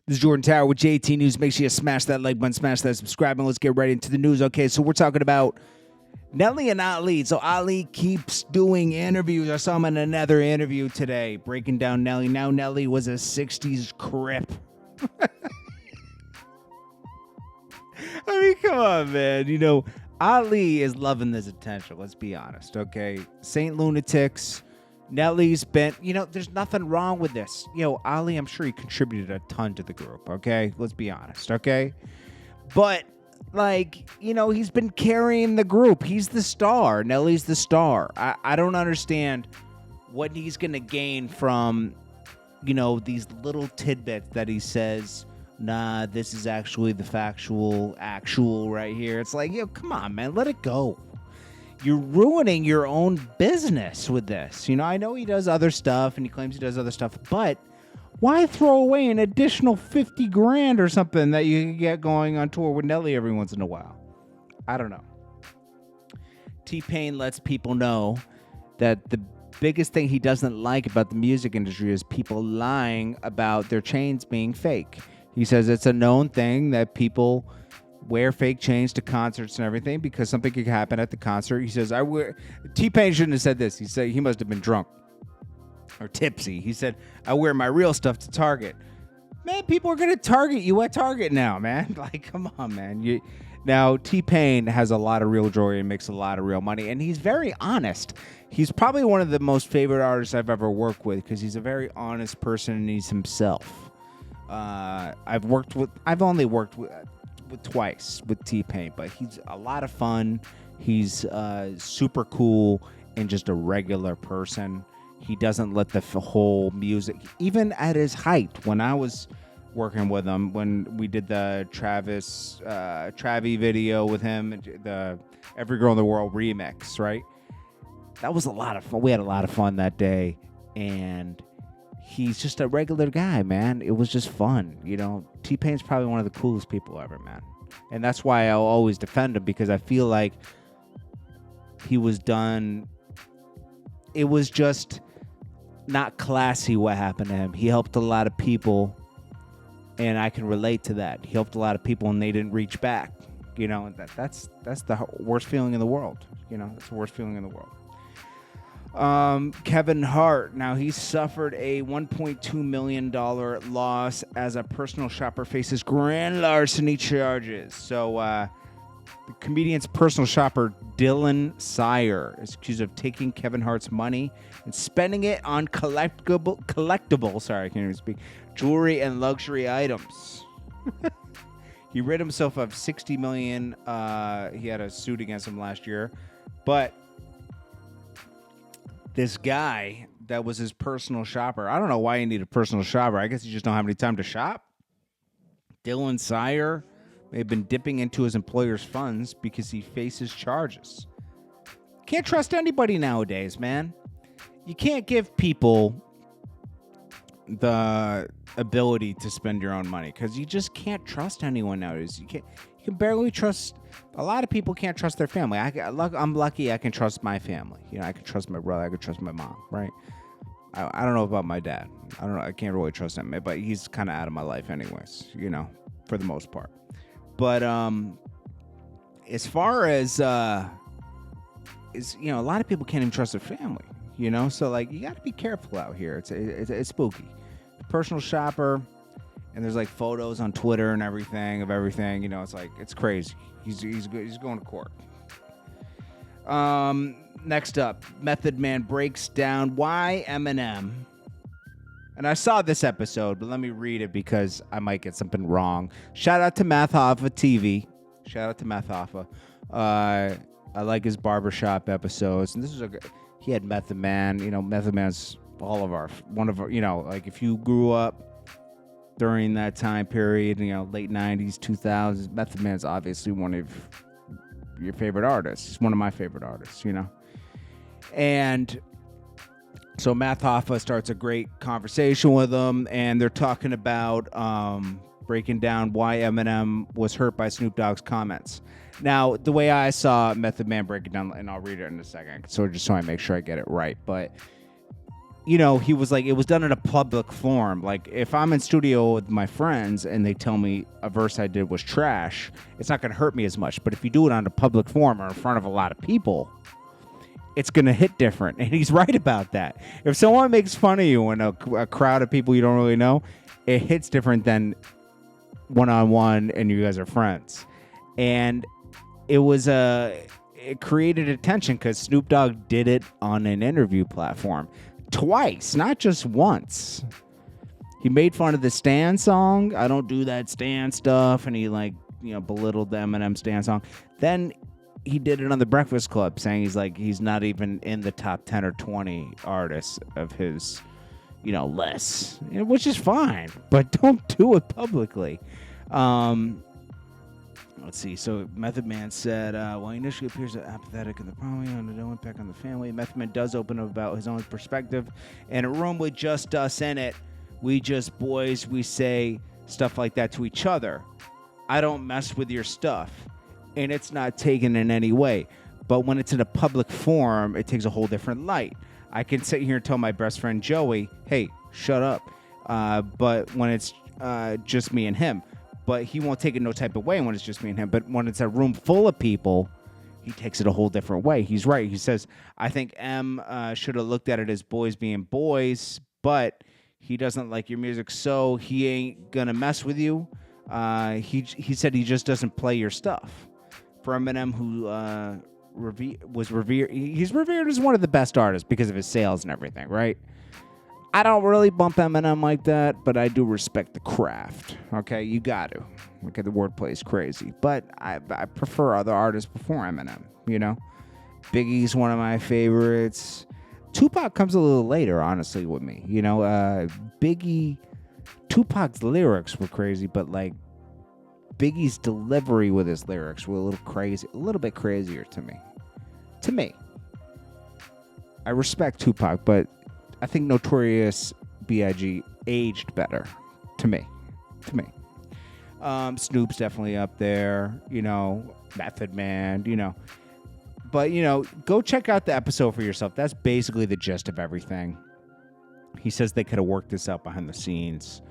This is Jordan Tower with JT News. Make sure you smash that like button, smash that subscribe, and let's get right into the news. Okay, so we're talking about Nelly and Ali. So Ali keeps doing interviews. I saw him in another interview today, breaking down Nelly. Now Nelly was a 60s crip. I mean, come on, man. You know, Ali is loving this attention. Let's be honest, okay? Saint Lunatics. Nelly's been, there's nothing wrong with this. Ali, I'm sure he contributed a ton to the group, okay? Let's be honest, okay? But, he's been carrying the group. He's the star. Nelly's the star. I don't understand what he's going to gain from, these little tidbits that he says, nah, this is actually the actual right here. It's like, come on, man, let it go. You're ruining your own business with this. I know he does other stuff and he claims he does other stuff, but why throw away an additional $50,000 or something that you can get going on tour with Nelly every once in a while? I don't know. T-Pain lets people know that the biggest thing he doesn't like about the music industry is people lying about their chains being fake. He says it's a known thing that people wear fake chains to concerts and everything because something could happen at the concert. He says, T-Pain shouldn't have said this. He said he must have been drunk or tipsy. He said, I wear my real stuff to Target. Man, people are going to Target you at Target now, man. Come on, man. Now, T-Pain has a lot of real jewelry and makes a lot of real money, and he's very honest. He's probably one of the most favorite artists I've ever worked with because he's a very honest person and he's himself. I've only worked with twice with T-Pain, but he's a lot of fun. He's super cool and just a regular person. He doesn't let the whole music, even at his height, when I was working with him, when we did the Travi video with him, the Every Girl in the World remix, right? That was a lot of fun. We had a lot of fun that day, and he's just a regular guy, man. It was just fun, T-Pain's probably one of the coolest people ever, man. And that's why I'll always defend him, because I feel like he was done. It was just not classy what happened to him. He helped a lot of people, and I can relate to that. He helped a lot of people, and they didn't reach back. That's the worst feeling in the world. That's the worst feeling in the world. Kevin Hart. Now, he suffered a $1.2 million loss as a personal shopper faces grand larceny charges. So, the comedian's personal shopper, Dylan Sire, is accused of taking Kevin Hart's money and spending it on collectible, sorry, I can't even speak, jewelry and luxury items. He rid himself of $60 million. He had a suit against him last year, but this guy that was his personal shopper, I don't know why he needed a personal shopper. I guess he just don't have any time to shop. Dylan Sire may have been dipping into his employer's funds because he faces charges. Can't trust anybody nowadays, man. You can't give people the ability to spend your own money because you just can't trust anyone nowadays. You can barely trust. A lot of people can't trust their family. I'm lucky I can trust my family. I can trust my brother. I can trust my mom, right? I don't know about my dad. I don't know. I can't really trust him, but he's kind of out of my life anyways, for the most part. But as far as, a lot of people can't even trust their family, So, you got to be careful out here. It's spooky. Personal shopper, and there's, photos on Twitter and everything of everything. It's crazy. He's going to court. Next up, Method Man breaks down why Eminem. And I saw this episode, but let me read it because I might get something wrong. Shout out to Math Hoffa TV. Shout out to Math Hoffa. I like his barbershop episodes, and he had Method Man. Method Man's one of our. If you grew up during that time period, late 90s, 2000s, Method Man's obviously one of your favorite artists. He's one of my favorite artists, And so Math Hoffa starts a great conversation with him, and they're talking about breaking down why Eminem was hurt by Snoop Dogg's comments. Now, the way I saw Method Man break it down, and I'll read it in a second, so I make sure I get it right, but he was like, it was done in a public forum. Like, if I'm in studio with my friends and they tell me a verse I did was trash, it's not going to hurt me as much. But if you do it on a public forum or in front of a lot of people, it's going to hit different. And he's right about that. If someone makes fun of you in a crowd of people you don't really know, it hits different than one-on-one and you guys are friends. And it created attention because Snoop Dogg did it on an interview platform. Twice, not just once. He made fun of the Stan song. I don't do that Stan stuff. And he belittled the Eminem Stan song. Then he did it on the Breakfast Club, saying he's not even in the top 10 or 20 artists of his, list, which is fine, but don't do it publicly. Let's see. So Method Man said, while he initially appears apathetic in the problem and no impact on the family, Method Man does open up about his own perspective. In a room with just us in it, we just boys, we say stuff like that to each other. I don't mess with your stuff. And it's not taken in any way. But when it's in a public forum, it takes a whole different light. I can sit here and tell my best friend Joey, hey, shut up. But when it's just me and him, but he won't take it no type of way when it's just me and him. But when it's a room full of people, he takes it a whole different way. He's right. He says, I think M should have looked at it as boys being boys, but he doesn't like your music, so he ain't going to mess with you. He said he just doesn't play your stuff. For Eminem, who was revered, he's revered as one of the best artists because of his sales and everything, right? I don't really bump Eminem like that, but I do respect the craft. Okay, you got to. Okay, the wordplay is crazy, but I prefer other artists before Eminem. Biggie's one of my favorites. Tupac comes a little later, honestly, with me. Tupac's lyrics were crazy, but like Biggie's delivery with his lyrics were a little bit crazier to me. I respect Tupac, but I think Notorious B.I.G. aged better to me. Snoop's definitely up there, Method Man, But, go check out the episode for yourself. That's basically the gist of everything. He says they could have worked this out behind the scenes.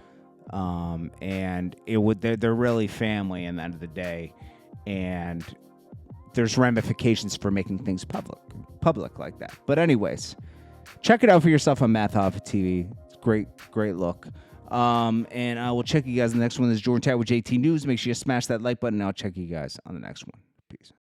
And they're really family in the end of the day. And there's ramifications for making things public like that. But anyways, check it out for yourself on Math Alpha TV. It's great look. And I will check you guys on the next one. This is Jordan Tower with JT News. Make sure you smash that like button, and I'll check you guys on the next one. Peace.